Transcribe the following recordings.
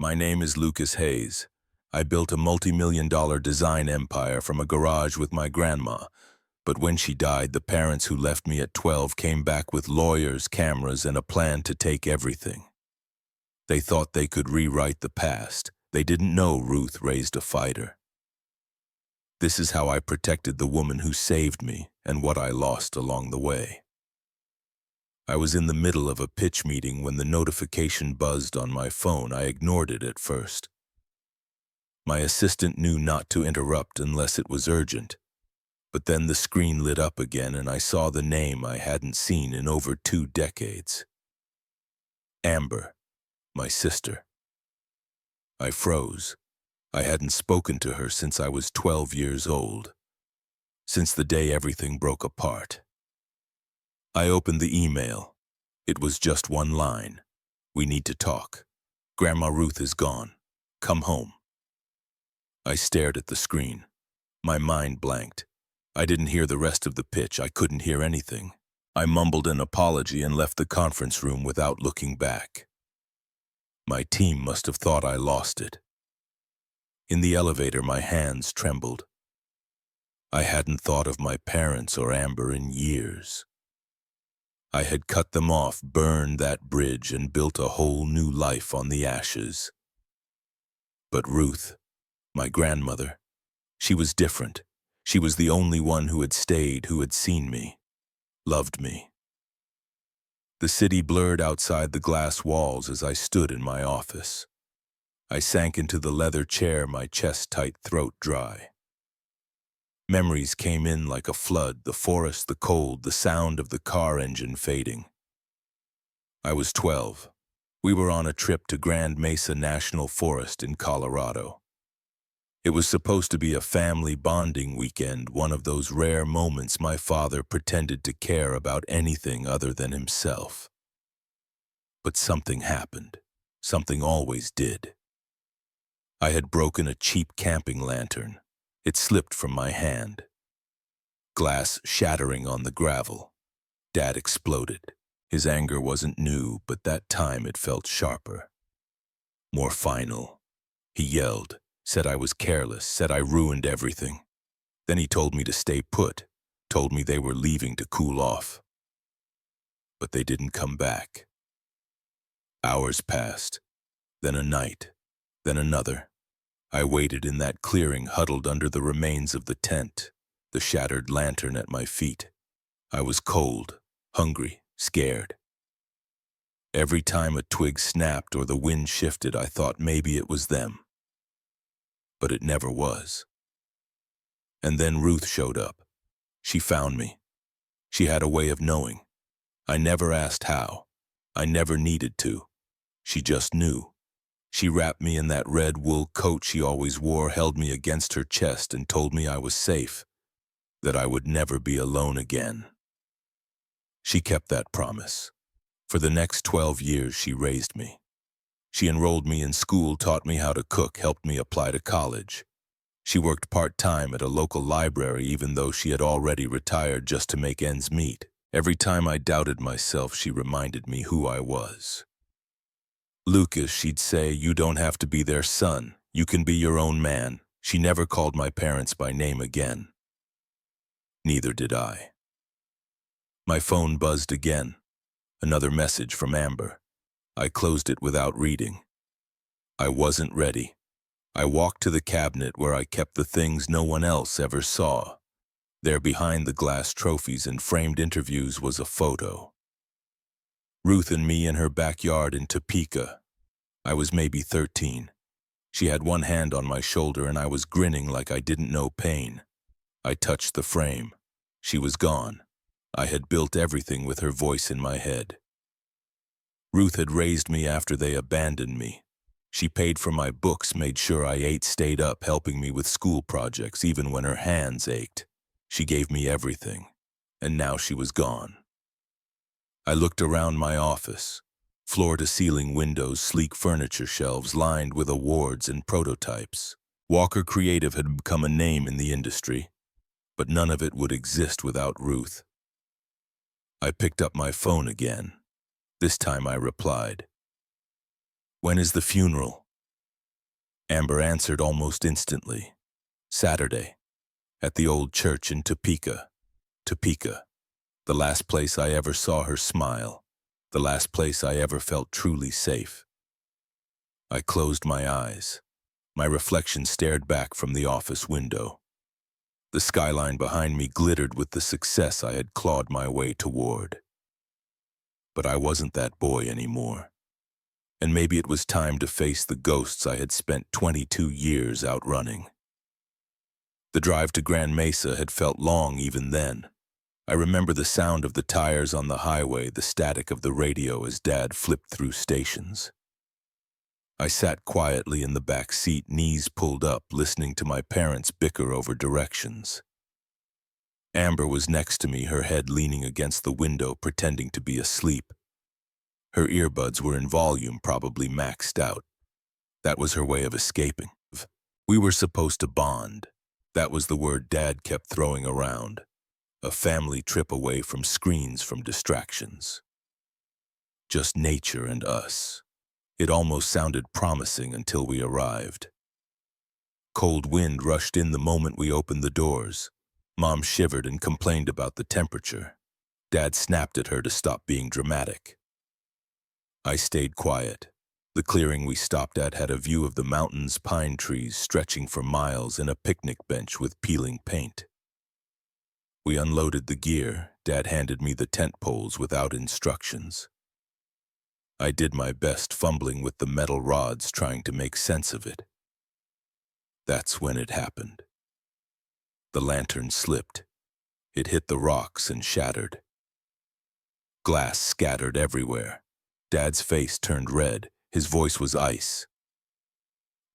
My name is Lucas Hayes. I built a multi-million-dollar design empire from a garage with my grandma. But when she died, the parents who left me at 12 came back with lawyers, cameras, and a plan to take everything. They thought they could rewrite the past. They didn't know Ruth raised a fighter. This is how I protected the woman who saved me and what I lost along the way. I was in the middle of a pitch meeting when the notification buzzed on my phone. I ignored it at first. My assistant knew not to interrupt unless it was urgent. But then the screen lit up again and I saw the name I hadn't seen in over 2 decades. Amber, my sister. I froze. I hadn't spoken to her since I was 12 years old, since the day everything broke apart. I opened the email. It was just one line. We need to talk. Grandma Ruth is gone. Come home. I stared at the screen. My mind blanked. I didn't hear the rest of the pitch. I couldn't hear anything. I mumbled an apology and left the conference room without looking back. My team must have thought I lost it. In the elevator, my hands trembled. I hadn't thought of my parents or Amber in years. I had cut them off, burned that bridge, and built a whole new life on the ashes. But Ruth, my grandmother, she was different. She was the only one who had stayed, who had seen me, loved me. The city blurred outside the glass walls as I stood in my office. I sank into the leather chair, my chest-tight throat dry. Memories came in like a flood, the forest, the cold, the sound of the car engine fading. I was 12. We were on a trip to Grand Mesa National Forest in Colorado. It was supposed to be a family bonding weekend, one of those rare moments my father pretended to care about anything other than himself. But something happened. Something always did. I had broken a cheap camping lantern. It slipped from my hand. Glass shattering on the gravel. Dad exploded. His anger wasn't new, but that time it felt sharper. More final. He yelled, said I was careless, said I ruined everything. Then he told me to stay put, told me they were leaving to cool off. But they didn't come back. Hours passed, then a night, then another. I waited in that clearing, huddled under the remains of the tent, the shattered lantern at my feet. I was cold, hungry, scared. Every time a twig snapped or the wind shifted, I thought maybe it was them. But it never was. And then Ruth showed up. She found me. She had a way of knowing. I never asked how. I never needed to. She just knew. She wrapped me in that red wool coat she always wore, held me against her chest, and told me I was safe, that I would never be alone again. She kept that promise. For the next 12 years, she raised me. She enrolled me in school, taught me how to cook, helped me apply to college. She worked part-time at a local library, even though she had already retired, just to make ends meet. Every time I doubted myself, she reminded me who I was. Lucas, she'd say, you don't have to be their son. You can be your own man. She never called my parents by name again. Neither did I. My phone buzzed again. Another message from Amber. I closed it without reading. I wasn't ready. I walked to the cabinet where I kept the things no one else ever saw. There behind the glass trophies and framed interviews was a photo. Ruth and me in her backyard in Topeka. I was maybe 13. She had one hand on my shoulder and I was grinning like I didn't know pain. I touched the frame. She was gone. I had built everything with her voice in my head. Ruth had raised me after they abandoned me. She paid for my books, made sure I ate, stayed up, helping me with school projects, even when her hands ached. She gave me everything, and now she was gone. I looked around my office. Floor-to-ceiling windows, sleek furniture shelves lined with awards and prototypes. Walker Creative had become a name in the industry, but none of it would exist without Ruth. I picked up my phone again. This time I replied, "When is the funeral?" Amber answered almost instantly. Saturday, at the old church in Topeka. Topeka, the last place I ever saw her smile, the last place I ever felt truly safe. I closed my eyes. My reflection stared back from the office window. The skyline behind me glittered with the success I had clawed my way toward. But I wasn't that boy anymore. And maybe it was time to face the ghosts I had spent 22 years outrunning. The drive to Grand Mesa had felt long even then. I remember the sound of the tires on the highway, the static of the radio as Dad flipped through stations. I sat quietly in the back seat, knees pulled up, listening to my parents bicker over directions. Amber was next to me, her head leaning against the window, pretending to be asleep. Her earbuds were in volume, probably maxed out. That was her way of escaping. We were supposed to bond. That was the word Dad kept throwing around. A family trip away from screens, from distractions. Just nature and us. It almost sounded promising until we arrived. Cold wind rushed in the moment we opened the doors. Mom shivered and complained about the temperature. Dad snapped at her to stop being dramatic. I stayed quiet. The clearing we stopped at had a view of the mountains, pine trees stretching for miles, and a picnic bench with peeling paint. We unloaded the gear. Dad handed me the tent poles without instructions. I did my best, fumbling with the metal rods, trying to make sense of it. That's when it happened. The lantern slipped. It hit the rocks and shattered. Glass scattered everywhere. Dad's face turned red. His voice was ice.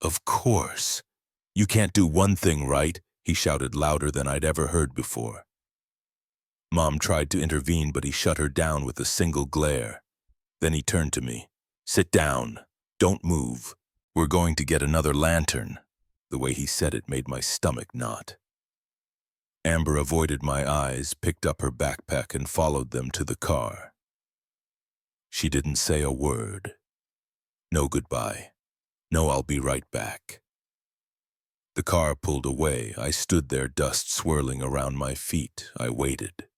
"Of course. You can't do one thing right," he shouted louder than I'd ever heard before. Mom tried to intervene, but he shut her down with a single glare. Then he turned to me. "Sit down. Don't move. We're going to get another lantern." The way he said it made my stomach knot. Amber avoided my eyes, picked up her backpack, and followed them to the car. She didn't say a word. No goodbye. No "I'll be right back." The car pulled away. I stood there, dust swirling around my feet. I waited.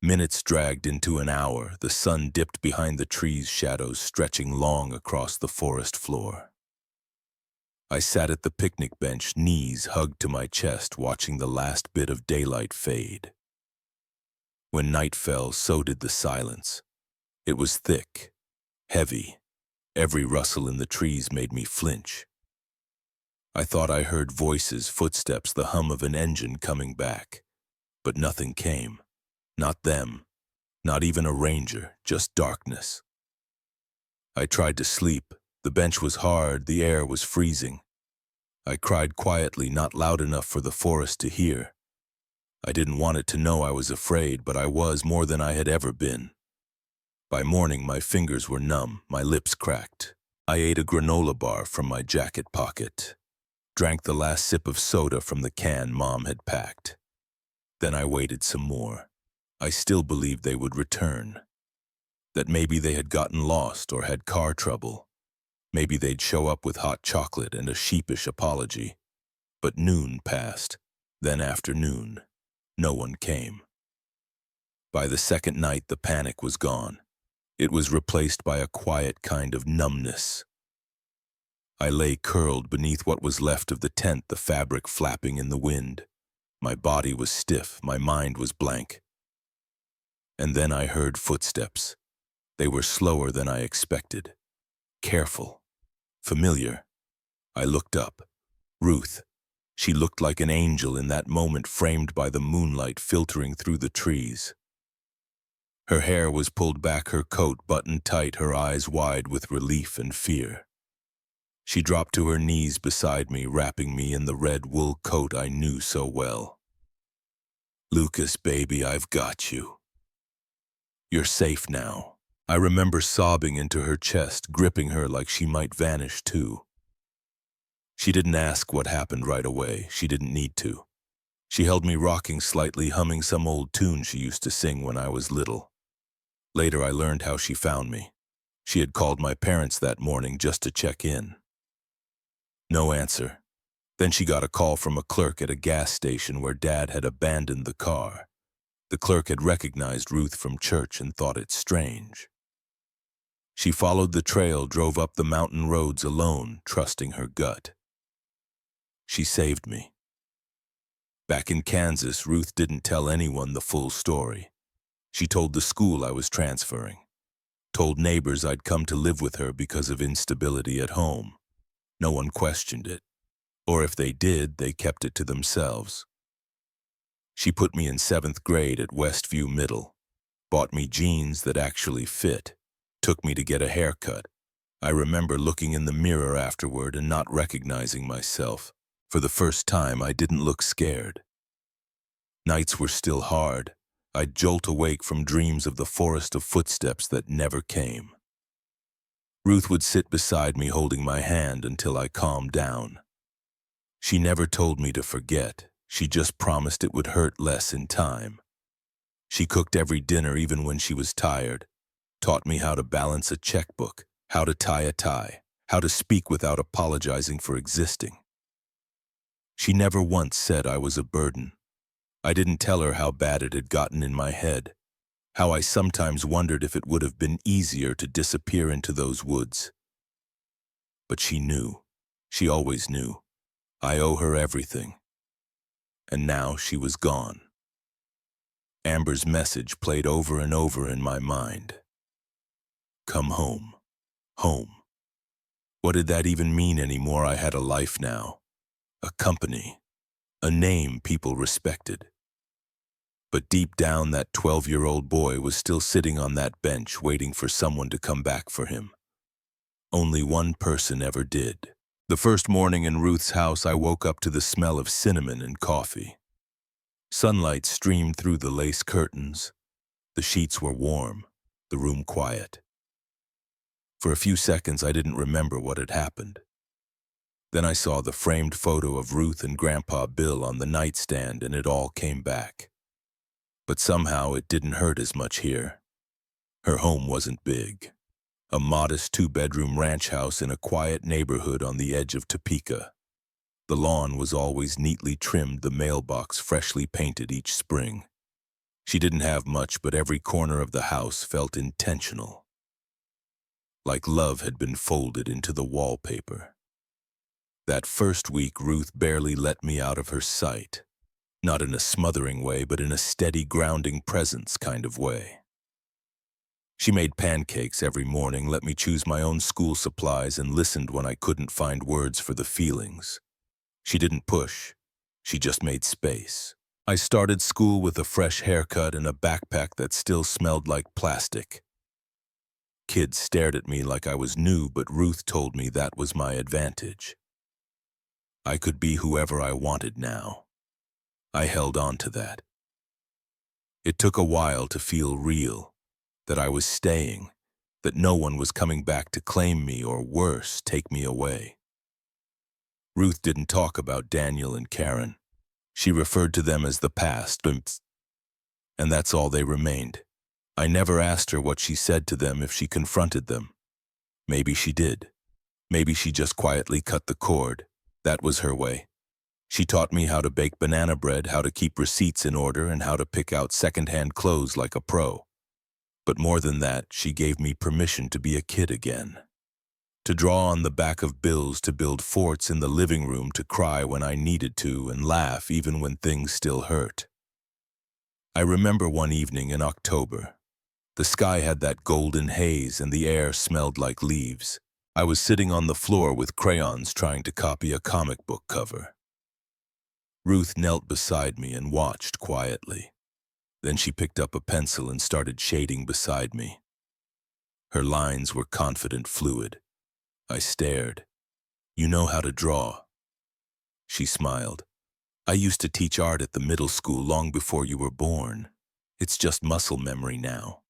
Minutes dragged into an hour. The sun dipped behind the trees, shadows stretching long across the forest floor. I sat at the picnic bench, knees hugged to my chest, watching the last bit of daylight fade. When night fell, so did the silence. It was thick, heavy. Every rustle in the trees made me flinch. I thought I heard voices, footsteps, the hum of an engine coming back. But nothing came. Not them. Not even a ranger, just darkness. I tried to sleep. The bench was hard, the air was freezing. I cried quietly, not loud enough for the forest to hear. I didn't want it to know I was afraid, but I was, more than I had ever been. By morning, my fingers were numb, my lips cracked. I ate a granola bar from my jacket pocket, drank the last sip of soda from the can Mom had packed. Then I waited some more. I still believed they would return. That maybe they had gotten lost or had car trouble. Maybe they'd show up with hot chocolate and a sheepish apology. But noon passed, then afternoon. No one came. By the second night, the panic was gone. It was replaced by a quiet kind of numbness. I lay curled beneath what was left of the tent, the fabric flapping in the wind. My body was stiff, my mind was blank. And then I heard footsteps. They were slower than I expected. Careful. Familiar. I looked up. Ruth. She looked like an angel in that moment, framed by the moonlight filtering through the trees. Her hair was pulled back, her coat buttoned tight, her eyes wide with relief and fear. She dropped to her knees beside me, wrapping me in the red wool coat I knew so well. "Lucas, baby, I've got you. You're safe now." I remember sobbing into her chest, gripping her like she might vanish too. She didn't ask what happened right away. She didn't need to. She held me rocking slightly, humming some old tune she used to sing when I was little. Later, I learned how she found me. She had called my parents that morning just to check in. No answer. Then she got a call from a clerk at a gas station where Dad had abandoned the car. The clerk had recognized Ruth from church and thought it strange. She followed the trail, drove up the mountain roads alone, trusting her gut. She saved me. Back in Kansas, Ruth didn't tell anyone the full story. She told the school I was transferring, told neighbors I'd come to live with her because of instability at home. No one questioned it, or if they did, they kept it to themselves. She put me in 7th grade at Westview Middle, bought me jeans that actually fit, took me to get a haircut. I remember looking in the mirror afterward and not recognizing myself. For the first time, I didn't look scared. Nights were still hard. I'd jolt awake from dreams of the forest of footsteps that never came. Ruth would sit beside me holding my hand until I calmed down. She never told me to forget. She just promised it would hurt less in time. She cooked every dinner even when she was tired, taught me how to balance a checkbook, how to tie a tie, how to speak without apologizing for existing. She never once said I was a burden. I didn't tell her how bad it had gotten in my head, how I sometimes wondered if it would have been easier to disappear into those woods. But she knew. She always knew. I owe her everything. And now she was gone. Amber's message played over and over in my mind. Come home. Home. What did that even mean anymore? I had a life now. A company. A name people respected. But deep down, that 12-year-old boy was still sitting on that bench waiting for someone to come back for him. Only one person ever did. The first morning in Ruth's house, I woke up to the smell of cinnamon and coffee. Sunlight streamed through the lace curtains. The sheets were warm, the room quiet. For a few seconds, I didn't remember what had happened. Then I saw the framed photo of Ruth and Grandpa Bill on the nightstand, and it all came back. But somehow it didn't hurt as much here. Her home wasn't big. A modest 2-bedroom ranch house in a quiet neighborhood on the edge of Topeka. The lawn was always neatly trimmed, the mailbox freshly painted each spring. She didn't have much, but every corner of the house felt intentional. Like love had been folded into the wallpaper. That first week, Ruth barely let me out of her sight. Not in a smothering way, but in a steady, grounding presence kind of way. She made pancakes every morning, let me choose my own school supplies, and listened when I couldn't find words for the feelings. She didn't push. She just made space. I started school with a fresh haircut and a backpack that still smelled like plastic. Kids stared at me like I was new, but Ruth told me that was my advantage. I could be whoever I wanted now. I held on to that. It took a while to feel real, that I was staying, that no one was coming back to claim me or, worse, take me away. Ruth didn't talk about Daniel and Karen. She referred to them as the past, and that's all they remained. I never asked her what she said to them if she confronted them. Maybe she did. Maybe she just quietly cut the cord. That was her way. She taught me how to bake banana bread, how to keep receipts in order, and how to pick out second-hand clothes like a pro. But more than that, she gave me permission to be a kid again. To draw on the back of bills, to build forts in the living room, to cry when I needed to, and laugh even when things still hurt. I remember one evening in October. The sky had that golden haze and the air smelled like leaves. I was sitting on the floor with crayons trying to copy a comic book cover. Ruth knelt beside me and watched quietly. Then she picked up a pencil and started shading beside me. Her lines were confident, fluid. I stared. "You know how to draw." She smiled. "I used to teach art at the middle school long before you were born. It's just muscle memory now."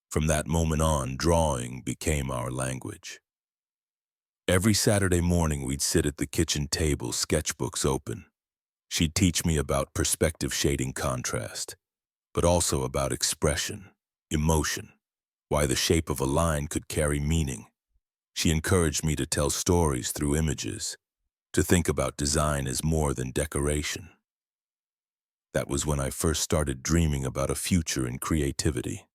From that moment on, drawing became our language. Every Saturday morning we'd sit at the kitchen table, sketchbooks open. She'd teach me about perspective, shading, contrast, but also about expression, emotion, why the shape of a line could carry meaning. She encouraged me to tell stories through images, to think about design as more than decoration. That was when I first started dreaming about a future in creativity.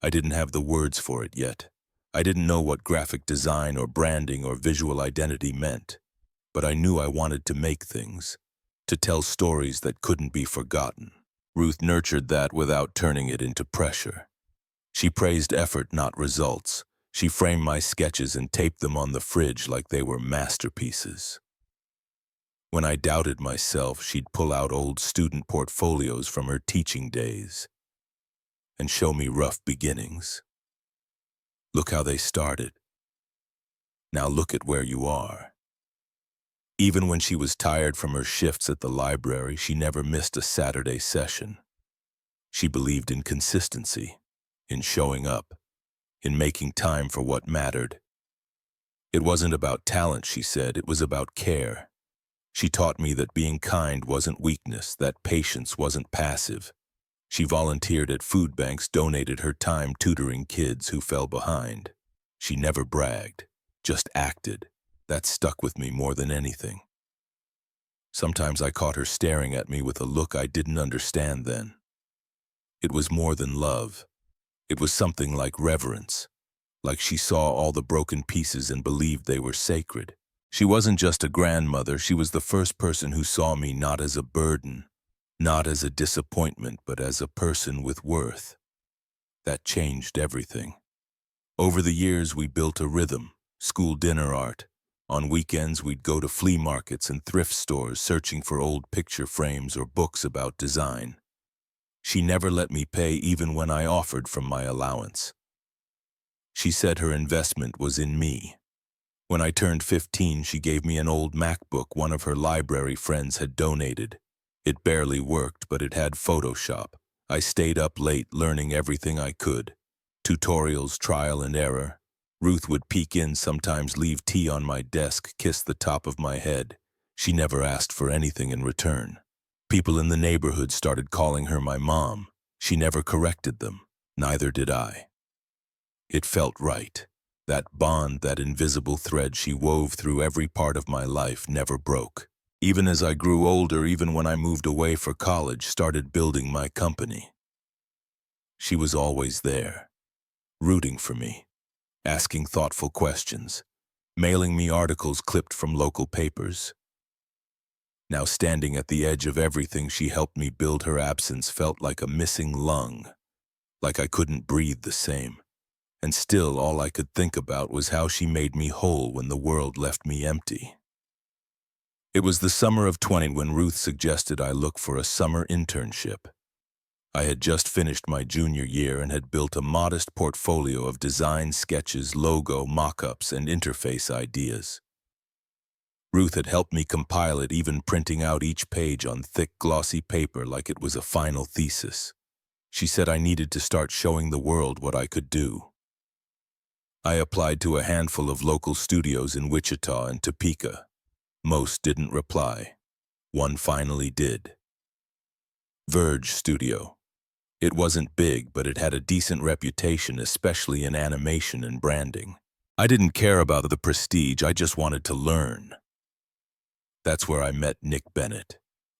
I didn't have the words for it yet. I didn't know what graphic design or branding or visual identity meant, but I knew I wanted to make things, to tell stories that couldn't be forgotten. Ruth nurtured that without turning it into pressure. She praised effort, not results. She framed my sketches and taped them on the fridge like they were masterpieces. When I doubted myself, she'd pull out old student portfolios from her teaching days and show me rough beginnings. Look how they started. Now look at where you are. Even when she was tired from her shifts at the library, she never missed a Saturday session. She believed in consistency, in showing up, in making time for what mattered. It wasn't about talent, she said, it was about care. She taught me that being kind wasn't weakness, that patience wasn't passive. She volunteered at food banks, donated her time tutoring kids who fell behind. She never bragged, just acted. That stuck with me more than anything. Sometimes I caught her staring at me with a look I didn't understand then. It was more than love. It was something like reverence, like she saw all the broken pieces and believed they were sacred. She wasn't just a grandmother, she was the first person who saw me not as a burden, not as a disappointment, but as a person with worth. That changed everything. Over the years, we built a rhythm, school dinner art. On weekends, we'd go to flea markets and thrift stores searching for old picture frames or books about design. She never let me pay even when I offered from my allowance. She said her investment was in me. When I turned 15, she gave me an old MacBook one of her library friends had donated. It barely worked, but it had Photoshop. I stayed up late learning everything I could. Tutorials, trial and error. Ruth would peek in, sometimes leave tea on my desk, kiss the top of my head. She never asked for anything in return. People in the neighborhood started calling her my mom. She never corrected them. Neither did I. It felt right. That bond, that invisible thread she wove through every part of my life never broke. Even as I grew older, even when I moved away for college, started building my company. She was always there, rooting for me, asking thoughtful questions, mailing me articles clipped from local papers. Now standing at the edge of everything she helped me build, her absence felt like a missing lung, like I couldn't breathe the same. And still, all I could think about was how she made me whole when the world left me empty. It was the summer of 20 when Ruth suggested I look for a summer internship. I had just finished my junior year and had built a modest portfolio of design sketches, logo, mock-ups, and interface ideas. Ruth had helped me compile it, even printing out each page on thick, glossy paper like it was a final thesis. She said I needed to start showing the world what I could do. I applied to a handful of local studios in Wichita and Topeka. Most didn't reply. One finally did. Verge Studio. It wasn't big, but it had a decent reputation, especially in animation and branding. I didn't care about the prestige, I just wanted to learn. That's where I met Nick Bennett.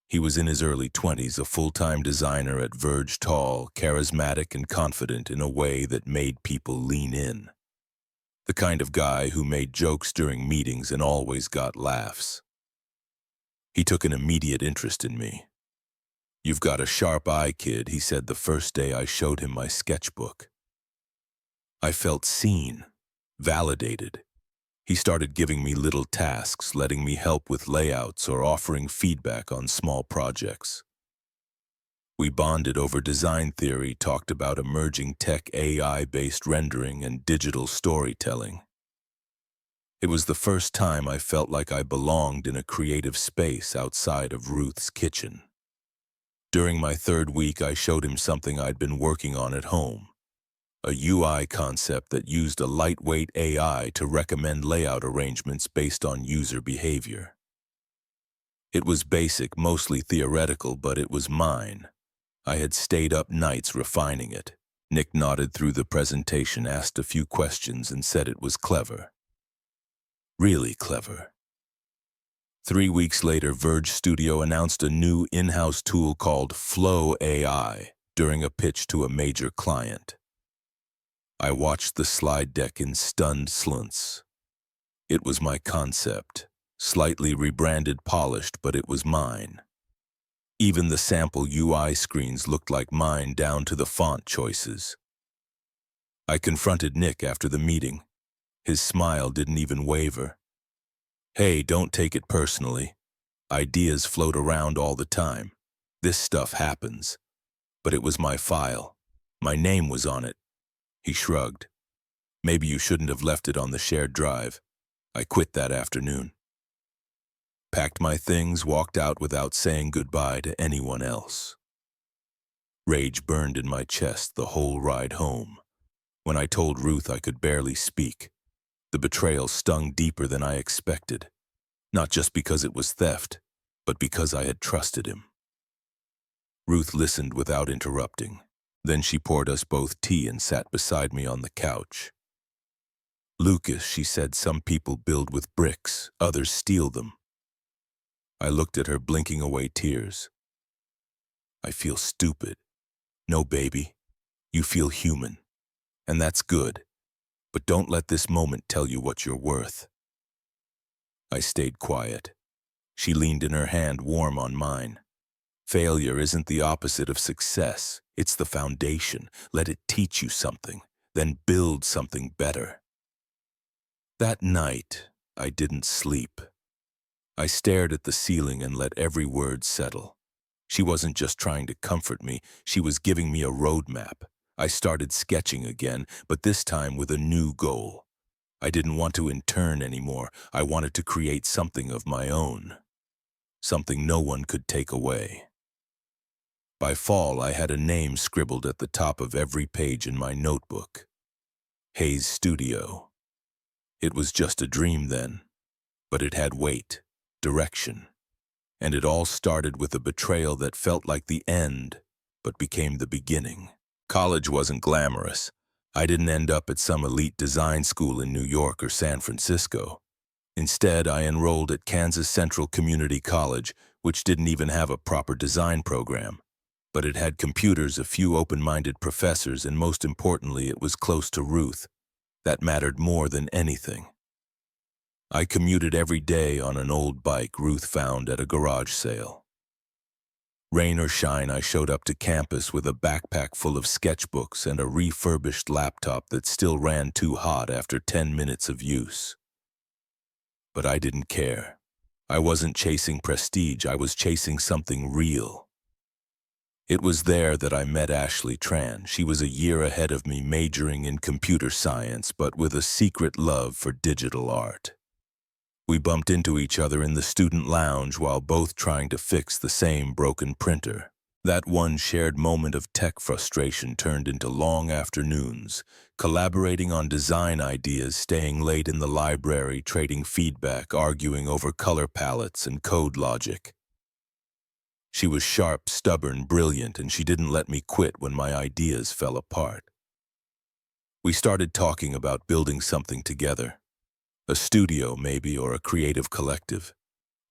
He was in his early 20s, a full-time designer at Verge, tall, charismatic, and confident in a way that made people lean in. The kind of guy who made jokes during meetings and always got laughs. He took an immediate interest in me. "You've got a sharp eye, kid," he said the first day I showed him my sketchbook. I felt seen, validated. He started giving me little tasks, letting me help with layouts or offering feedback on small projects. We bonded over design theory, talked about emerging tech, AI-based rendering, and digital storytelling. It was the first time I felt like I belonged in a creative space outside of Ruth's kitchen. During my third week, I showed him something I'd been working on at home, a UI concept that used a lightweight AI to recommend layout arrangements based on user behavior. It was basic, mostly theoretical, but it was mine. I had stayed up nights refining it. Nick nodded through the presentation, asked a few questions, and said it was clever. Really clever. 3 weeks later, Verge Studio announced a new in-house tool called Flow AI during a pitch to a major client. I watched the slide deck in stunned slunts. It was my concept, slightly rebranded, polished, but it was mine. Even the sample UI screens looked like mine down to the font choices. I confronted Nick after the meeting. His smile didn't even waver. Hey, don't take it personally. Ideas float around all the time. This stuff happens. But it was my file. My name was on it. He shrugged. Maybe you shouldn't have left it on the shared drive. I quit that afternoon. Packed my things, walked out without saying goodbye to anyone else. Rage burned in my chest the whole ride home. When I told Ruth I could barely speak, the betrayal stung deeper than I expected. Not just because it was theft, but because I had trusted him. Ruth listened without interrupting. Then she poured us both tea and sat beside me on the couch. Lucas, she said, some people build with bricks, others steal them. I looked at her, blinking away tears. I feel stupid. No, baby, you feel human. And that's good. But don't let this moment tell you what you're worth. I stayed quiet. She leaned in, her hand warm on mine. Failure isn't the opposite of success. It's the foundation. Let it teach you something, then build something better. That night, I didn't sleep. I stared at the ceiling and let every word settle. She wasn't just trying to comfort me, she was giving me a roadmap. I started sketching again, but this time with a new goal. I didn't want to intern anymore. I wanted to create something of my own. Something no one could take away. By fall, I had a name scribbled at the top of every page in my notebook. Hayes Studio. It was just a dream then, but it had weight, direction. And it all started with a betrayal that felt like the end, but became the beginning. College wasn't glamorous. I didn't end up at some elite design school in New York or San Francisco. Instead, I enrolled at Kansas Central Community College, which didn't even have a proper design program. But it had computers, a few open-minded professors, and most importantly, it was close to Ruth. That mattered more than anything. I commuted every day on an old bike Ruth found at a garage sale. Rain or shine, I showed up to campus with a backpack full of sketchbooks and a refurbished laptop that still ran too hot after 10 minutes of use. But I didn't care. I wasn't chasing prestige, I was chasing something real. It was there that I met Ashley Tran. She was a year ahead of me, majoring in computer science, but with a secret love for digital art. We bumped into each other in the student lounge while both trying to fix the same broken printer. That one shared moment of tech frustration turned into long afternoons, collaborating on design ideas, staying late in the library, trading feedback, arguing over color palettes and code logic. She was sharp, stubborn, brilliant, and she didn't let me quit when my ideas fell apart. We started talking about building something together. A studio, maybe, or a creative collective.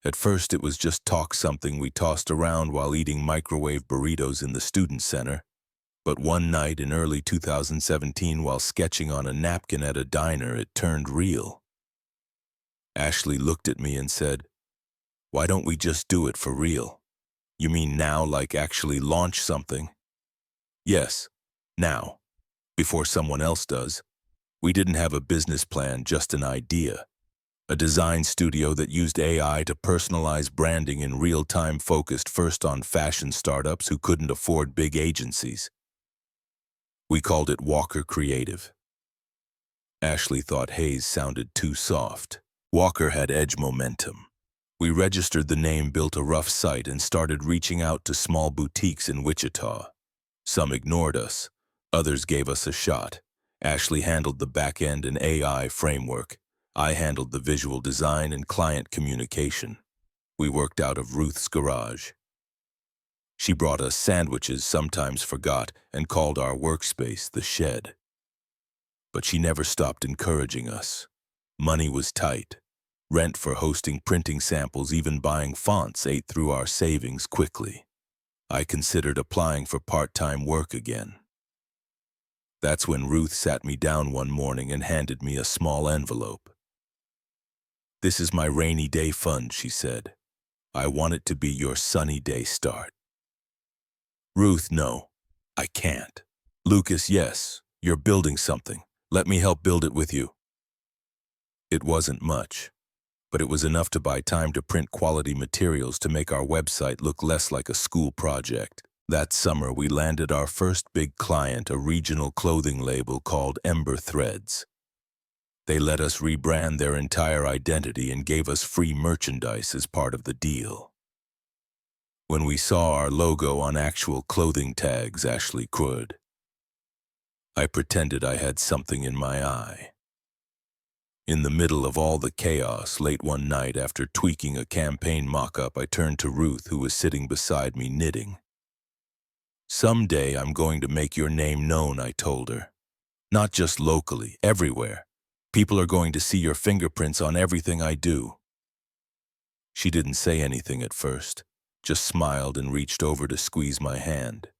At first, it was just talk, something we tossed around while eating microwave burritos in the student center. But one night in early 2017, while sketching on a napkin at a diner, it turned real. Ashley looked at me and said, "Why don't we just do it for real?" "You mean now, like actually launch something?" "Yes, now, before someone else does." We didn't have a business plan, just an idea. A design studio that used AI to personalize branding in real time, focused first on fashion startups who couldn't afford big agencies. We called it Walker Creative. Ashley thought Hayes sounded too soft. Walker had edge momentum. We registered the name, built a rough site, and started reaching out to small boutiques in Wichita. Some ignored us, others gave us a shot. Ashley handled the back-end and AI framework. I handled the visual design and client communication. We worked out of Ruth's garage. She brought us sandwiches, sometimes forgot, and called our workspace the shed. But she never stopped encouraging us. Money was tight. Rent for hosting printing samples, even buying fonts ate through our savings quickly. I considered applying for part-time work again. That's when Ruth sat me down one morning and handed me a small envelope. "This is my rainy day fund," she said. "I want it to be your sunny day start." "Ruth, no, I can't." "Lucas, yes, you're building something. Let me help build it with you." It wasn't much, but it was enough to buy time to print quality materials to make our website look less like a school project. That summer, we landed our first big client, a regional clothing label called Ember Threads. They let us rebrand their entire identity and gave us free merchandise as part of the deal. When we saw our logo on actual clothing tags, Ashley crowed. I pretended I had something in my eye. In the middle of all the chaos, late one night after tweaking a campaign mock-up, I turned to Ruth, who was sitting beside me knitting. "Someday I'm going to make your name known," I told her. "Not just locally, everywhere. People are going to see your fingerprints on everything I do." She didn't say anything at first, just smiled and reached over to squeeze my hand.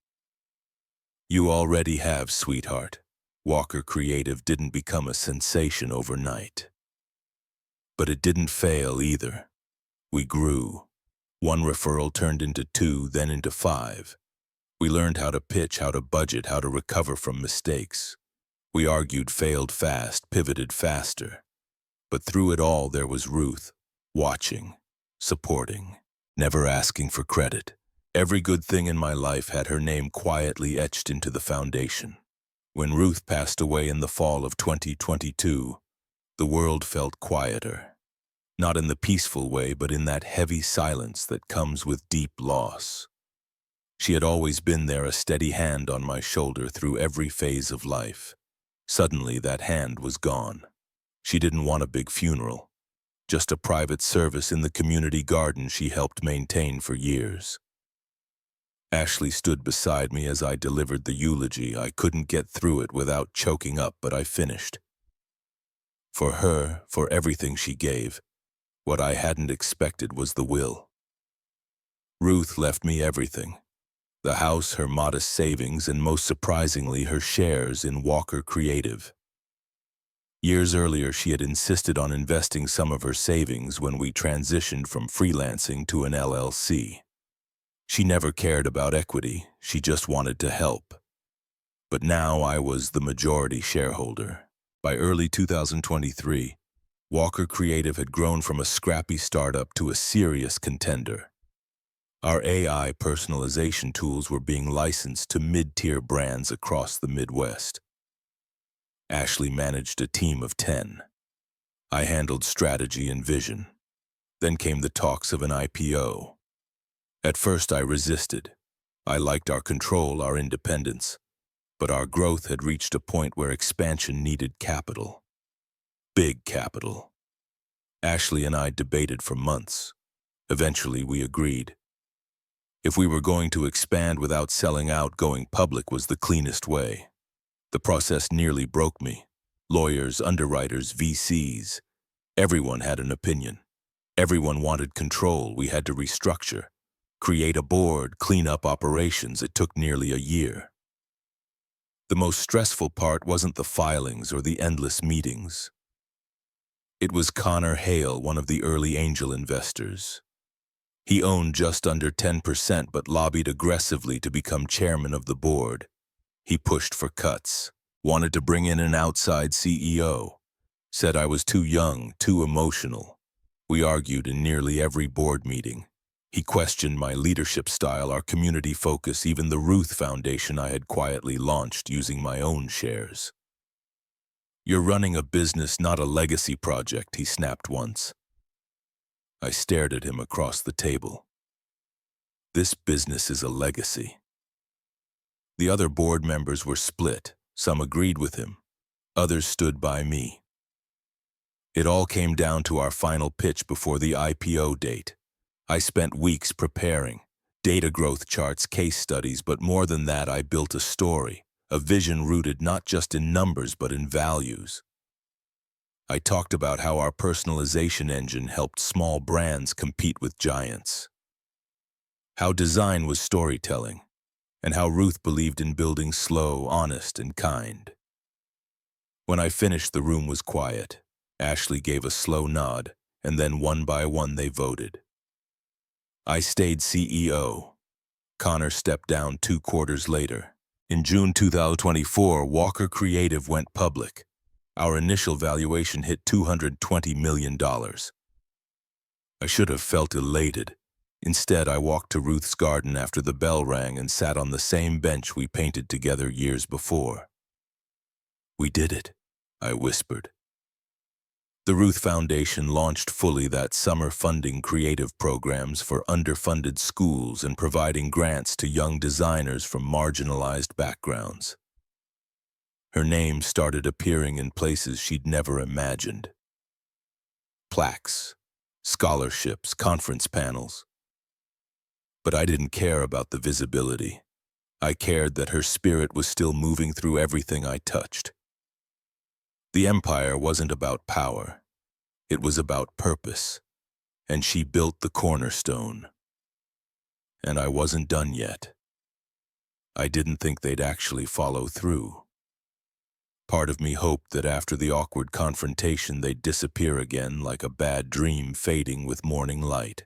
"You already have, sweetheart. Walker Creative didn't become a sensation overnight." But it didn't fail either. We grew. One referral turned into 2, then into 5. We learned how to pitch, how to budget, how to recover from mistakes. We argued, failed fast, pivoted faster. But through it all, there was Ruth, watching, supporting, never asking for credit. Every good thing in my life had her name quietly etched into the foundation. When Ruth passed away in the fall of 2022, the world felt quieter. Not in the peaceful way, but in that heavy silence that comes with deep loss. She had always been there, a steady hand on my shoulder through every phase of life. Suddenly, that hand was gone. She didn't want a big funeral, just a private service in the community garden she helped maintain for years. Ashley stood beside me as I delivered the eulogy. I couldn't get through it without choking up, but I finished. For her, for everything she gave, what I hadn't expected was the will. Ruth left me everything. The house, her modest savings, and most surprisingly, her shares in Walker Creative. Years earlier, she had insisted on investing some of her savings when we transitioned from freelancing to an LLC. She never cared about equity, she just wanted to help. But now I was the majority shareholder. By early 2023, Walker Creative had grown from a scrappy startup to a serious contender. Our AI personalization tools were being licensed to mid-tier brands across the Midwest. Ashley managed a team of 10. I handled strategy and vision. Then came the talks of an IPO. At first I resisted. I liked our control, our independence. But our growth had reached a point where expansion needed capital. Big capital. Ashley and I debated for months. Eventually we agreed. If we were going to expand without selling out, going public was the cleanest way. The process nearly broke me. Lawyers, underwriters, VCs. Everyone had an opinion. Everyone wanted control. We had to restructure, create a board, clean up operations. It took nearly a year. The most stressful part wasn't the filings or the endless meetings. It was Connor Hale, one of the early angel investors. He owned just under 10% but lobbied aggressively to become chairman of the board. He pushed for cuts, wanted to bring in an outside CEO, said I was too young, too emotional. We argued in nearly every board meeting. He questioned my leadership style, our community focus, even the Ruth Foundation I had quietly launched using my own shares. "You're running a business, not a legacy project," he snapped once. I stared at him across the table. This business is a legacy. The other board members were split. Some agreed with him. Others stood by me. It all came down to our final pitch before the IPO date. I spent weeks preparing, data growth charts, case studies, but more than that, I built a story, a vision rooted not just in numbers but in values. I talked about how our personalization engine helped small brands compete with giants, how design was storytelling, and how Ruth believed in building slow, honest, and kind. When I finished, the room was quiet. Ashley gave a slow nod, and then one by one they voted. I stayed CEO. Connor stepped down 2 quarters later. In June 2024, Walker Creative went public. Our initial valuation hit $220 million. I should have felt elated. Instead, I walked to Ruth's garden after the bell rang and sat on the same bench we painted together years before. "We did it," I whispered. The Ruth Foundation launched fully that summer, funding creative programs for underfunded schools and providing grants to young designers from marginalized backgrounds. Her name started appearing in places she'd never imagined. Plaques, scholarships, conference panels. But I didn't care about the visibility. I cared that her spirit was still moving through everything I touched. The empire wasn't about power. It was about purpose. And she built the cornerstone. And I wasn't done yet. I didn't think they'd actually follow through. Part of me hoped that after the awkward confrontation they'd disappear again like a bad dream fading with morning light.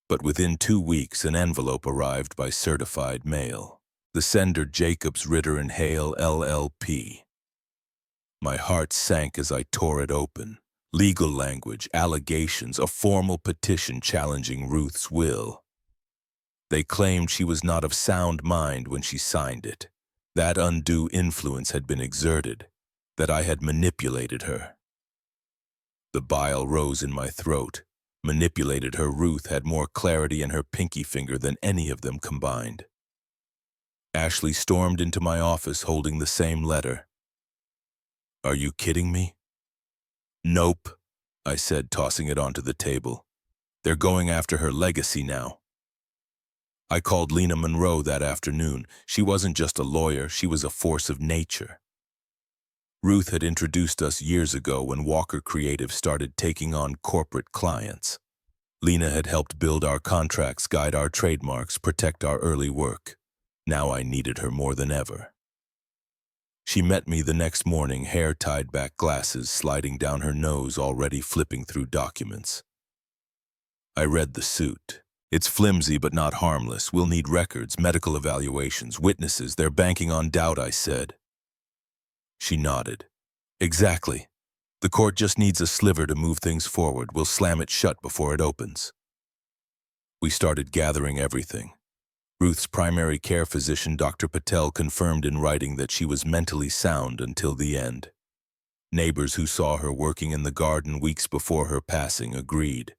But within 2 weeks, an envelope arrived by certified mail. The sender, Jacobs, Ritter and Hale, LLP. My heart sank as I tore it open. Legal language, allegations, a formal petition challenging Ruth's will. They claimed she was not of sound mind when she signed it. That undue influence had been exerted, that I had manipulated her. The bile rose in my throat. Manipulated her. Ruth had more clarity in her pinky finger than any of them combined. Ashley stormed into my office holding the same letter. "Are you kidding me?" "Nope," I said, tossing it onto the table. "They're going after her legacy now." I called Lena Monroe that afternoon. She wasn't just a lawyer, she was a force of nature. Ruth had introduced us years ago when Walker Creative started taking on corporate clients. Lena had helped build our contracts, guide our trademarks, protect our early work. Now I needed her more than ever. She met me the next morning, hair tied back, glasses sliding down her nose, already flipping through documents. I read the suit. "It's flimsy but not harmless. We'll need records, medical evaluations, witnesses. They're banking on doubt," I said. She nodded. "Exactly. The court just needs a sliver to move things forward. We'll slam it shut before it opens." We started gathering everything. Ruth's primary care physician, Dr. Patel, confirmed in writing that she was mentally sound until the end. Neighbors who saw her working in the garden weeks before her passing agreed.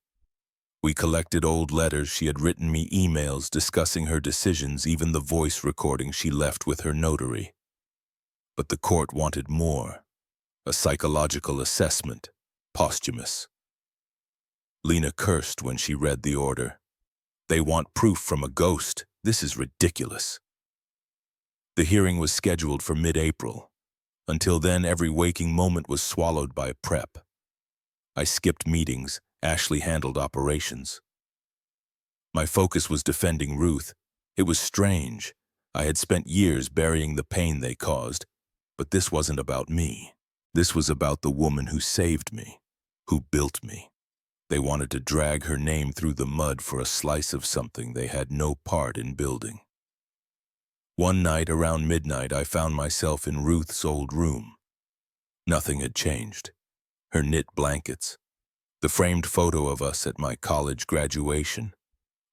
We collected old letters she had written me, emails discussing her decisions, even the voice recording she left with her notary. But the court wanted more. A psychological assessment, posthumous. Lena cursed when she read the order. "They want proof from a ghost. This is ridiculous." The hearing was scheduled for mid-April. Until then, every waking moment was swallowed by prep. I skipped meetings. Ashley handled operations. My focus was defending Ruth. It was strange. I had spent years burying the pain they caused, but this wasn't about me. This was about the woman who saved me, who built me. They wanted to drag her name through the mud for a slice of something they had no part in building. One night around midnight, I found myself in Ruth's old room. Nothing had changed. Her knit blankets, the framed photo of us at my college graduation,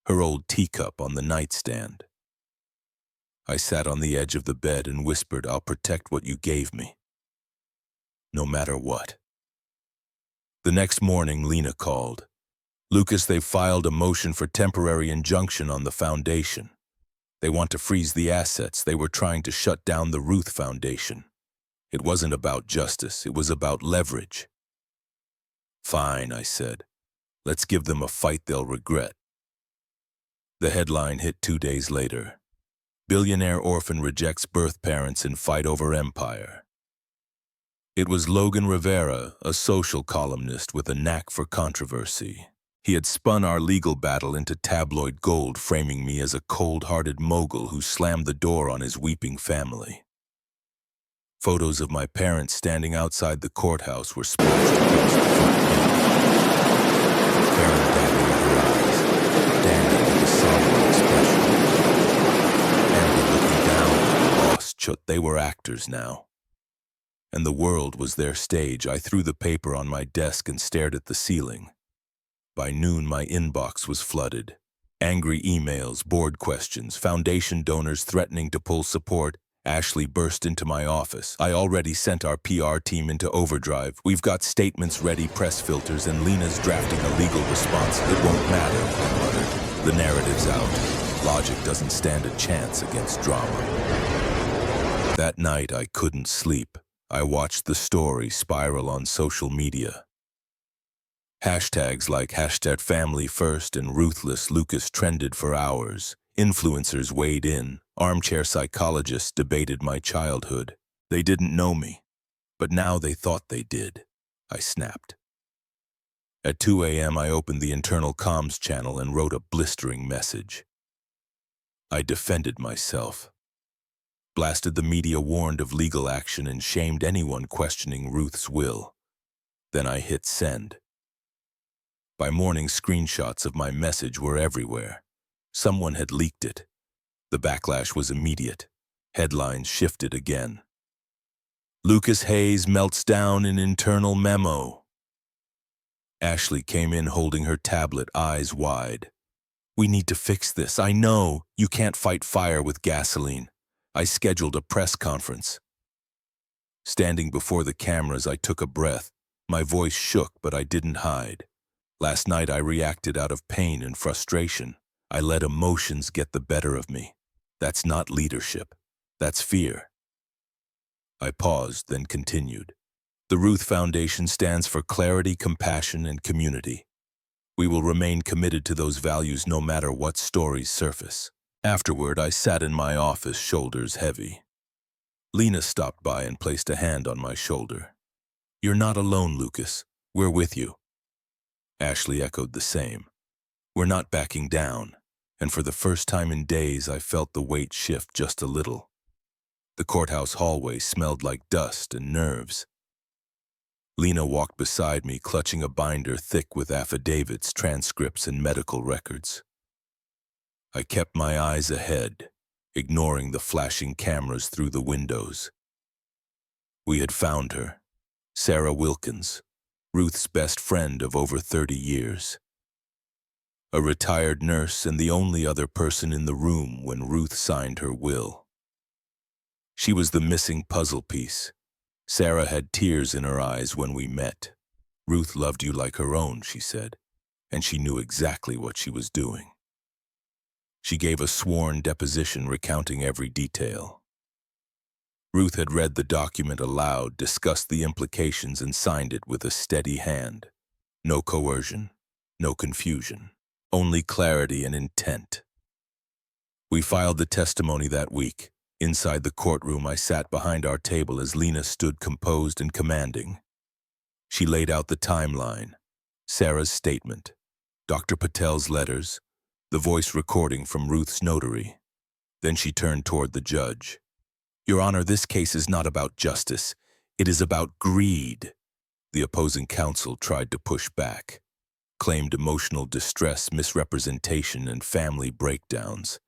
her old teacup on the nightstand. I sat on the edge of the bed and whispered, "I'll protect what you gave me, no matter what." The next morning, Lena called. "Lucas, they've filed a motion for temporary injunction on the foundation. They want to freeze the assets. They were trying to shut down the Ruth Foundation. It wasn't about justice, it was about leverage." "Fine," I said. "Let's give them a fight they'll regret." The headline hit 2 days later. "Billionaire orphan rejects birth parents in fight over empire." It was Logan Rivera, a social columnist with a knack for controversy. He had spun our legal battle into tabloid gold, framing me as a cold-hearted mogul who slammed the door on his weeping family. Photos of my parents standing outside the courthouse were splashed across the front page. Karen dabbing at her eyes, Danny with a solemn expression. Amber looking down at the lost chut. They were actors now. And the world was their stage. I threw the paper on my desk and stared at the ceiling. By noon, my inbox was flooded. Angry emails, board questions, foundation donors threatening to pull support. Ashley burst into my office. I already sent our PR team into overdrive. We've got statements ready, press filters, and Lena's drafting a legal response. It won't matter, I muttered. The narrative's out. Logic doesn't stand a chance against drama. That night, I couldn't sleep. I watched the story spiral on social media. Hashtags like #FamilyFirst and Ruthless Lucas trended for hours. Influencers weighed in. Armchair psychologists debated my childhood. They didn't know me, but now they thought they did. I snapped. At 2 a.m., I opened the internal comms channel and wrote a blistering message. I defended myself. Blasted the media, warned of legal action, and shamed anyone questioning Ruth's will. Then I hit send. By morning, screenshots of my message were everywhere. Someone had leaked it. The backlash was immediate. Headlines shifted again. Lucas Hayes melts down in internal memo. Ashley came in holding her tablet, eyes wide. We need to fix this. I know you can't fight fire with gasoline. I scheduled a press conference. Standing before the cameras, I took a breath. My voice shook, but I didn't hide. Last night, I reacted out of pain and frustration. I let emotions get the better of me. That's not leadership. That's fear. I paused, then continued. The Ruth Foundation stands for clarity, compassion, and community. We will remain committed to those values no matter what stories surface. Afterward, I sat in my office, shoulders heavy. Lena stopped by and placed a hand on my shoulder. You're not alone, Lucas. We're with you. Ashley echoed the same. We're not backing down. And for the first time in days, I felt the weight shift just a little. The courthouse hallway smelled like dust and nerves. Lena walked beside me, clutching a binder thick with affidavits, transcripts, and medical records. I kept my eyes ahead, ignoring the flashing cameras through the windows. We had found her, Sarah Wilkins, Ruth's best friend of over 30 years. A retired nurse and the only other person in the room when Ruth signed her will. She was the missing puzzle piece. Sarah had tears in her eyes when we met. Ruth loved you like her own, she said, and she knew exactly what she was doing. She gave a sworn deposition recounting every detail. Ruth had read the document aloud, discussed the implications, and signed it with a steady hand. No coercion, no confusion, only clarity and intent. We filed the testimony that week. Inside the courtroom, I sat behind our table as Lena stood composed and commanding. She laid out the timeline, Sarah's statement, Dr. Patel's letters, the voice recording from Ruth's notary. Then she turned toward the judge. Your Honor, this case is not about justice. It is about greed. The opposing counsel tried to push back, claimed emotional distress, misrepresentation, and family breakdowns.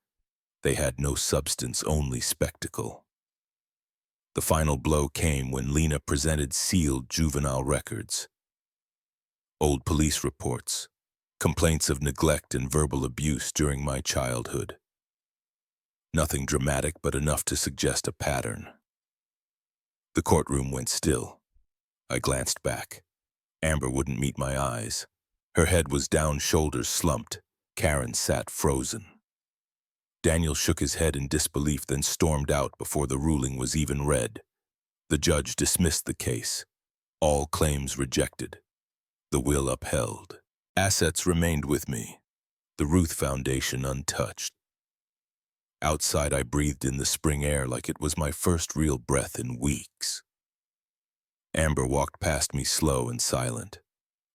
They had no substance, only spectacle. The final blow came when Lena presented sealed juvenile records. Old police reports, complaints of neglect and verbal abuse during my childhood. Nothing dramatic, but enough to suggest a pattern. The courtroom went still. I glanced back. Amber wouldn't meet my eyes. Her head was down, shoulders slumped. Karen sat frozen. Daniel shook his head in disbelief, then stormed out before the ruling was even read. The judge dismissed the case. All claims rejected. The will upheld. Assets remained with me. The Ruth Foundation untouched. Outside, I breathed in the spring air like it was my first real breath in weeks. Amber walked past me slow and silent.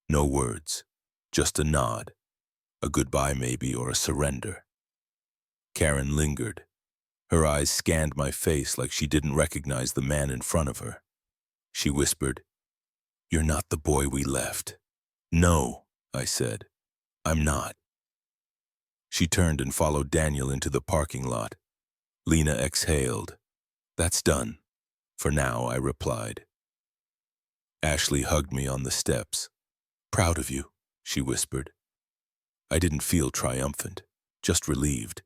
No words, just a nod, a goodbye maybe or a surrender. Karen lingered. Her eyes scanned my face like she didn't recognize the man in front of her. She whispered, "You're not the boy we left." "No," I said. "I'm not." She turned and followed Daniel into the parking lot. Lena exhaled. "That's done. For now," I replied. Ashley hugged me on the steps. "Proud of you," she whispered. I didn't feel triumphant, just relieved,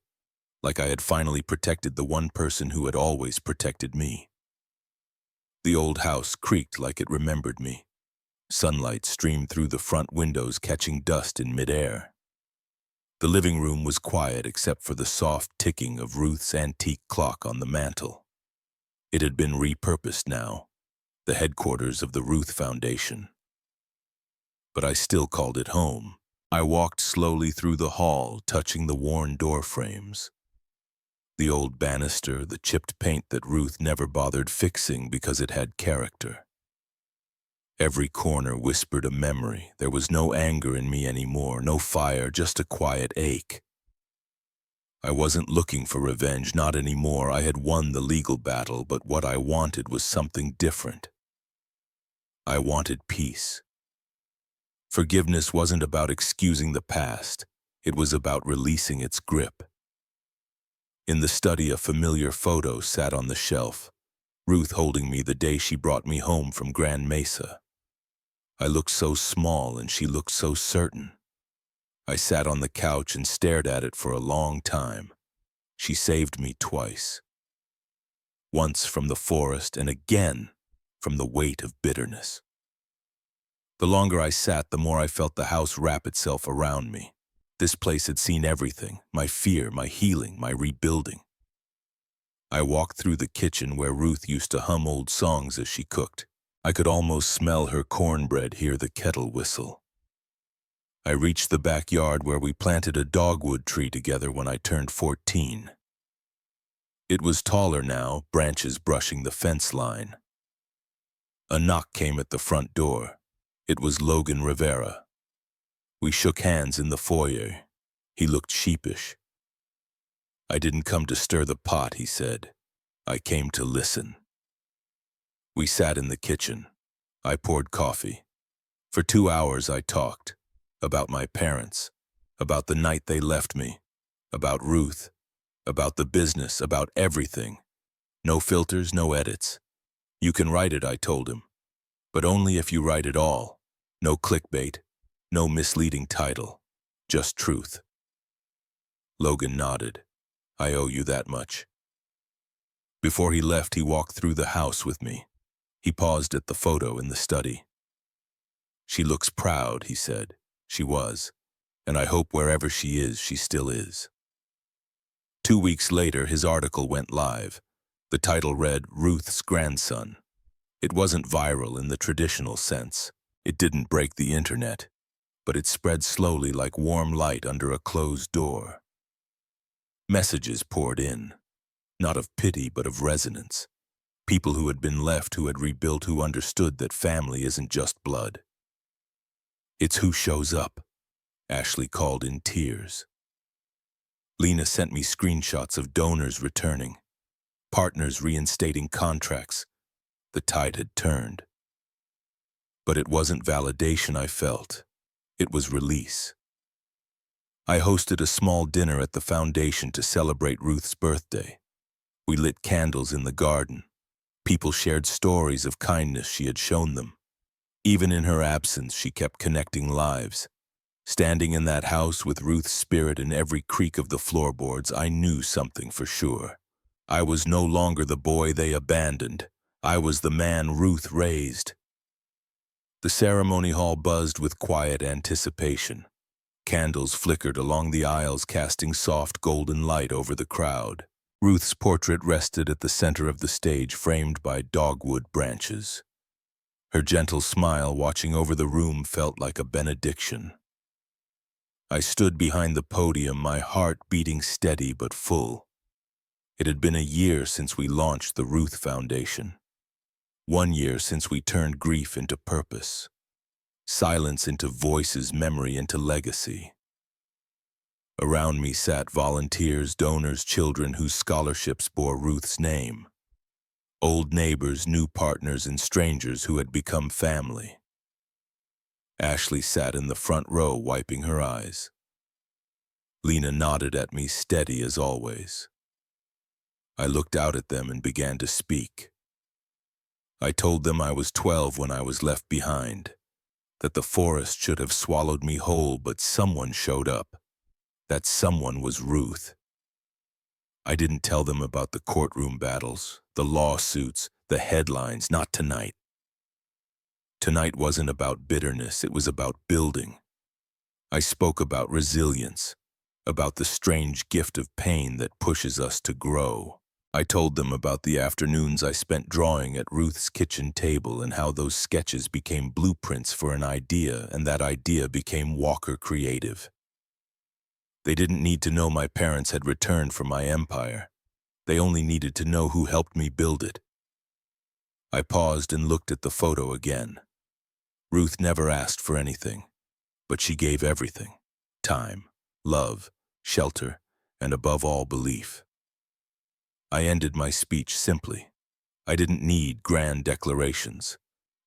like I had finally protected the one person who had always protected me. The old house creaked like it remembered me. Sunlight streamed through the front windows, catching dust in midair. The living room was quiet except for the soft ticking of Ruth's antique clock on the mantel. It had been repurposed now, the headquarters of the Ruth Foundation. But I still called it home. I walked slowly through the hall, touching the worn door frames. The old banister, the chipped paint that Ruth never bothered fixing because it had character. Every corner whispered a memory. There was no anger in me anymore, no fire, just a quiet ache. I wasn't looking for revenge, not anymore. I had won the legal battle, but what I wanted was something different. I wanted peace. Forgiveness wasn't about excusing the past. It was about releasing its grip. In the study, a familiar photo sat on the shelf, Ruth holding me the day she brought me home from Grand Mesa. I looked so small and she looked so certain. I sat on the couch and stared at it for a long time. She saved me twice. Once from the forest and again from the weight of bitterness. The longer I sat, the more I felt the house wrap itself around me. This place had seen everything, my fear, my healing, my rebuilding. I walked through the kitchen where Ruth used to hum old songs as she cooked. I could almost smell her cornbread, hear the kettle whistle. I reached the backyard where we planted a dogwood tree together when I turned 14. It was taller now, branches brushing the fence line. A knock came at the front door. It was Logan Rivera. We shook hands in the foyer. He looked sheepish. "I didn't come to stir the pot," he said. "I came to listen." We sat in the kitchen. I poured coffee. For 2 hours I talked. About my parents. About the night they left me. About Ruth. About the business. About everything. No filters, no edits. "You can write it," I told him. "But only if you write it all. No clickbait. No misleading title. Just truth." Logan nodded. "I owe you that much." Before he left, he walked through the house with me. He paused at the photo in the study. "She looks proud," he said. She was. And I hope wherever she is, she still is. 2 weeks later, his article went live. The title read, "Ruth's Grandson." It wasn't viral in the traditional sense. It didn't break the internet. But it spread slowly like warm light under a closed door. Messages poured in. Not of pity, but of resonance. People who had been left, who had rebuilt, who understood that family isn't just blood. "It's who shows up," Ashley called in tears. Lena sent me screenshots of donors returning, partners reinstating contracts. The tide had turned. But it wasn't validation I felt. It was release. I hosted a small dinner at the foundation to celebrate Ruth's birthday. We lit candles in the garden. People shared stories of kindness she had shown them. Even in her absence, she kept connecting lives. Standing in that house with Ruth's spirit in every creak of the floorboards, I knew something for sure. I was no longer the boy they abandoned. I was the man Ruth raised. The ceremony hall buzzed with quiet anticipation. Candles flickered along the aisles, casting soft golden light over the crowd. Ruth's portrait rested at the center of the stage, framed by dogwood branches. Her gentle smile watching over the room felt like a benediction. I stood behind the podium, my heart beating steady but full. It had been a year since we launched the Ruth Foundation. 1 year since we turned grief into purpose, silence into voices, memory into legacy. Around me sat volunteers, donors, children whose scholarships bore Ruth's name. Old neighbors, new partners, and strangers who had become family. Ashley sat in the front row, wiping her eyes. Lena nodded at me, steady as always. I looked out at them and began to speak. I told them I was 12 when I was left behind, that the forest should have swallowed me whole, but someone showed up. That someone was Ruth. I didn't tell them about the courtroom battles, the lawsuits, the headlines, not tonight. Tonight wasn't about bitterness, it was about building. I spoke about resilience, about the strange gift of pain that pushes us to grow. I told them about the afternoons I spent drawing at Ruth's kitchen table and how those sketches became blueprints for an idea, and that idea became Walker Creative. They didn't need to know my parents had returned from my empire. They only needed to know who helped me build it. I paused and looked at the photo again. Ruth never asked for anything, but she gave everything: time, love, shelter, and above all, belief. I ended my speech simply. I didn't need grand declarations.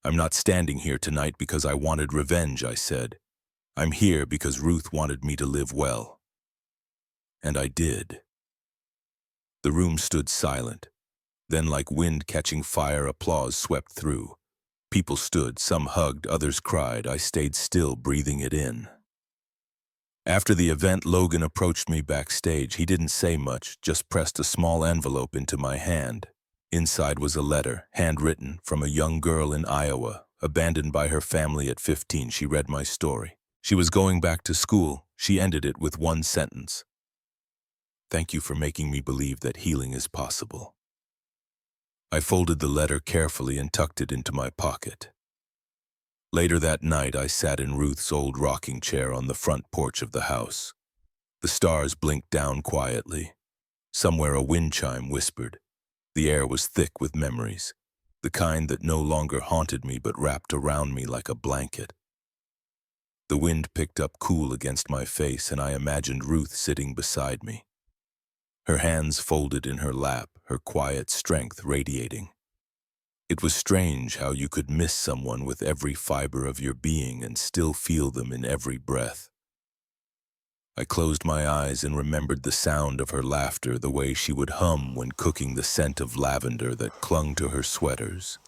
I'm not standing here tonight because I wanted revenge, I said. I'm here because Ruth wanted me to live well. And I did. The room stood silent. Then, like wind catching fire, applause swept through. People stood, some hugged, others cried. I stayed still, breathing it in. After the event, Logan approached me backstage. He didn't say much, just pressed a small envelope into my hand. Inside was a letter, handwritten, from a young girl in Iowa, abandoned by her family at 15. She read my story. She was going back to school. She ended it with one sentence: "Thank you for making me believe that healing is possible." I folded the letter carefully and tucked it into my pocket. Later that night, I sat in Ruth's old rocking chair on the front porch of the house. The stars blinked down quietly. Somewhere a wind chime whispered. The air was thick with memories, the kind that no longer haunted me but wrapped around me like a blanket. The wind picked up cool against my face, and I imagined Ruth sitting beside me. Her hands folded in her lap, her quiet strength radiating. It was strange how you could miss someone with every fiber of your being and still feel them in every breath. I closed my eyes and remembered the sound of her laughter, the way she would hum when cooking, the scent of lavender that clung to her sweaters.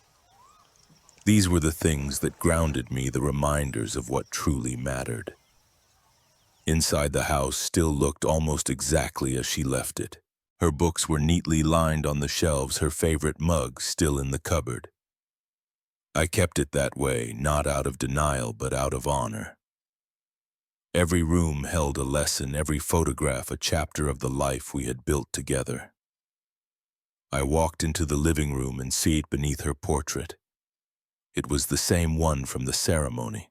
These were the things that grounded me, the reminders of what truly mattered. Inside, the house still looked almost exactly as she left it. Her books were neatly lined on the shelves, her favorite mug still in the cupboard. I kept it that way, not out of denial, but out of honor. Every room held a lesson, every photograph a chapter of the life we had built together. I walked into the living room and saw it beneath her portrait. It was the same one from the ceremony.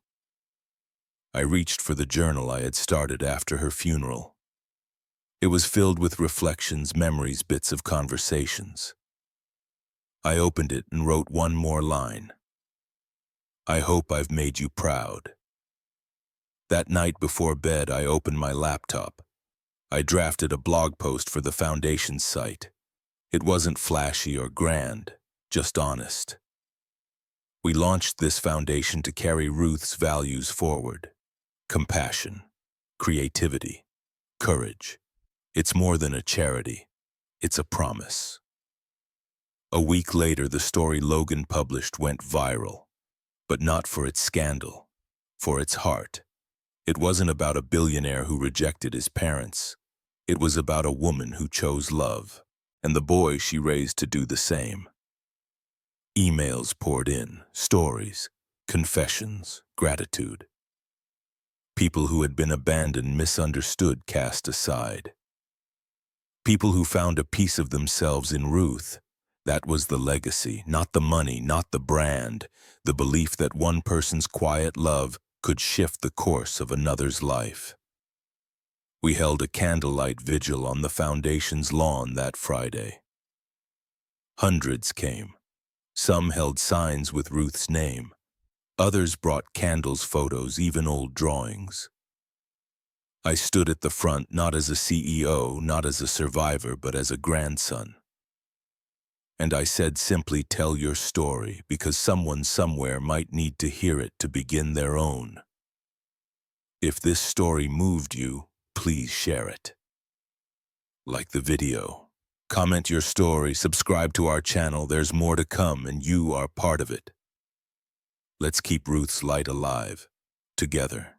I reached for the journal I had started after her funeral. It was filled with reflections, memories, bits of conversations. I opened it and wrote one more line. "I hope I've made you proud." That night before bed, I opened my laptop. I drafted a blog post for the Foundation's site. It wasn't flashy or grand, just honest. We launched this foundation to carry Ruth's values forward: compassion, creativity, courage. It's more than a charity, it's a promise. A week later, the story Logan published went viral, but not for its scandal, for its heart. It wasn't about a billionaire who rejected his parents. It was about a woman who chose love, and the boy she raised to do the same. Emails poured in, stories, confessions, gratitude. People who had been abandoned, misunderstood, cast aside. People who found a piece of themselves in Ruth. That was the legacy, not the money, not the brand, the belief that one person's quiet love could shift the course of another's life. We held a candlelight vigil on the Foundation's lawn that Friday. Hundreds came, Some held signs with Ruth's name. Others brought candles, photos, even old drawings. I stood at the front not as a CEO, not as a survivor, but as a grandson. And I said simply, tell your story, because someone somewhere might need to hear it to begin their own. If this story moved you, please share it. Like the video. Comment your story, subscribe to our channel. There's more to come, and you are part of it. Let's keep Ruth's light alive, together.